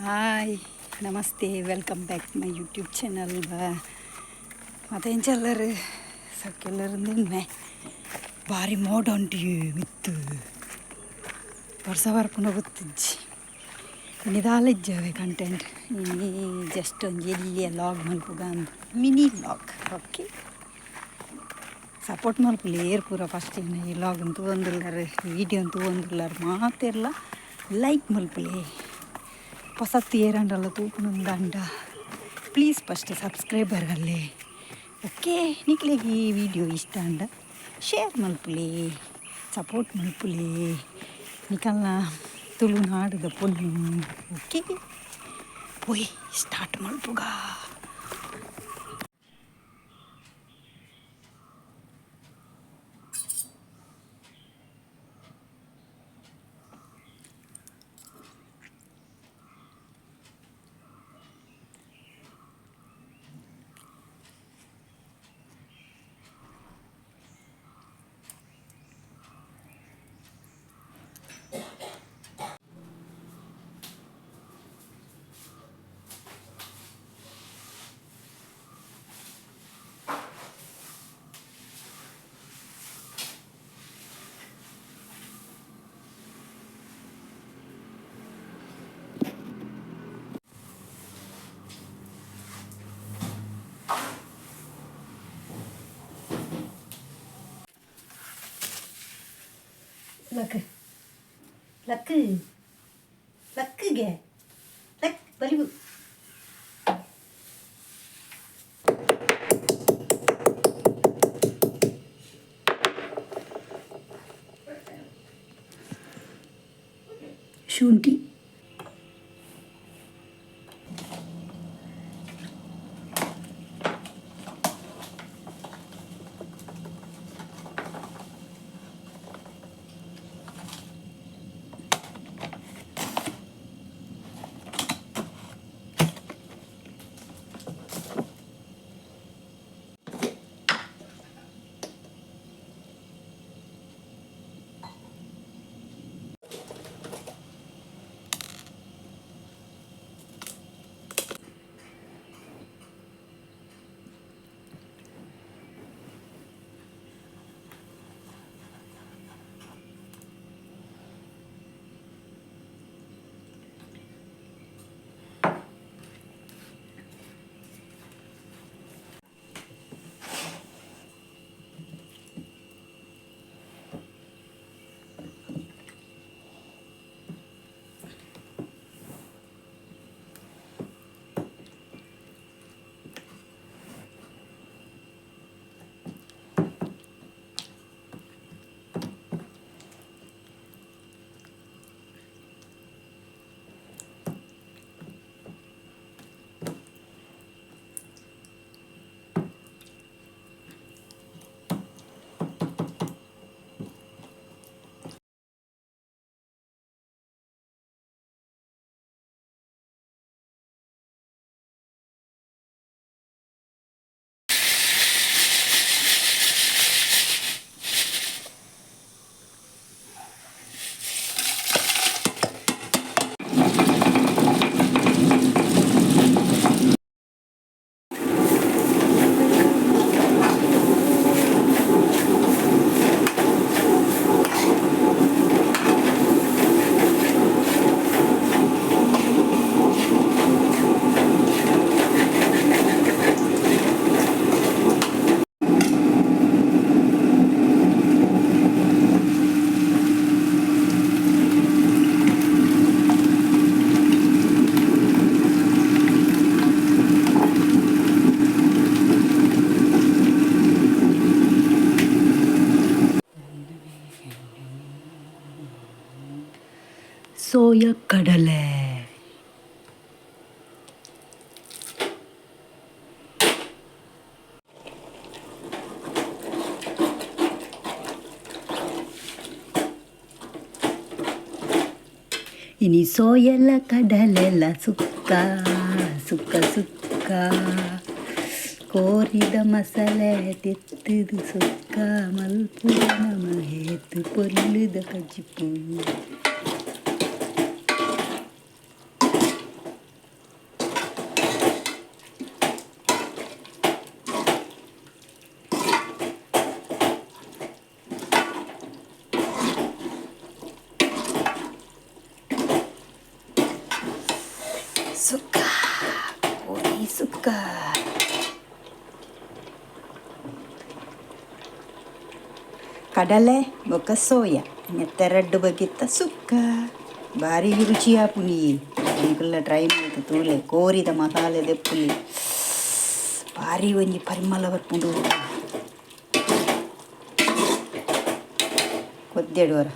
Hi ನಮಸ್ತೆ, welcome back my YouTube channel. ಮತ್ತೇಂಚಲ್ಲರು ಸಕ್ಕೆಲ್ಲರಿಂದಿನ್ಮೆ ಭಾರಿ ಮೋಡ ಉಂಟು ಮಿತ್ತು ವರ್ಷ ಬರ್ಪುನ ಗೊತ್ತಿಜ್ಜಿ ಇನ್ನಿದಾಲಿಜ್ಜವೆ ಕಂಟೆಂಟ್ ಇನ್ನಿ ಜಸ್ಟ್ ಒಂದು ಎಲ್ಲಿಯ ಲಾಗ್ ಮಲ್ಪುಗ ಅಂದು ಮಿನಿ ಲಾಗ್. ಓಕೆ, ಸಪೋರ್ಟ್ ಮಲ್ಪುಲೇರು ಪೂರ ಫಸ್ಟ್ ಈ ಲಾಗ್ ಅಂತೂ ಒಂದಿಲ್ಲರು, ವೀಡಿಯೋ ಅಂತೂ ಒಂದಿಲ್ಲರು ಮಾತೆಲ್ಲ ಲೈಕ್ ಮಲ್ಪುಲೇ ಹೊಸತ್ತು ಏರಂಡಲ್ಲ ತೂಪುನೊಂದಂಡ ಪ್ಲೀಸ್ ಫಸ್ಟ್ ಸಬ್ಸ್ಕ್ರೈಬರ್ಗಲ್ಲೇ. ಓಕೆ, ನಿಕ್ಲಿಗೆ ಈ ವಿಡಿಯೋ ಇಷ್ಟ ಅಂಡ ಶೇರ್ ಮಲ್ಪುಲೇ, ಸಪೋರ್ಟ್ ಮಲ್ಪುಲೇ, ನಿಕಲ್ನ ತುಳುನಾಡುದ ಪೊಣ್ಣು. ಓಕೆ, ಒಯ್ ಸ್ಟಾರ್ಟ್ ಮಲ್ಪುಗ. ಲಕ್ ಲಕ್ ಲಕ್ಗೆ ಲಕ್ ಬಲಿವು ಶುಂಠಿ ಸೋಯಾ ಕಡಲೆ, ಇನಿ ಸೋಯೆಲ್ಲ ಕಡಲೆಲ್ಲ ಸುಕ್ಕ ಸುಕ್ಕ ಸುಕ್ಕ, ಕೋರಿದ ಮಸಾಲೆ ತೆತ್ತದು ಸುಕ್ಕ, ಮಲ್ಪುದ ನಮಹೇತು ಪೊಲ್ಲುದ ಕಜಿಪು. ಸುಕ್ಕ ಕೋರಿ ಸುಕ್ಕ ಕಡಲೆ ಬೊಕ್ಕ ಸೋಯಾ ನೆತ್ತೆರಡ್ಡು ಬಗೆತ್ತ ಸುಕ್ಕ ಭಾರಿ ರುಚಿಯ ಪುಲಿ ಅಂಕುಲ್ಲ ಟ್ರೈ ಮಾಡ್ತು ತೂಲೆ ಕೋರಿದ ಮಸಾಲೆದ ಪುಲಿ ಭಾರಿ ಒಂಜಿ ಪರಿಮಳ ಬರ್ಪುಂಡು ಕೊದ್ದೆಡುವರ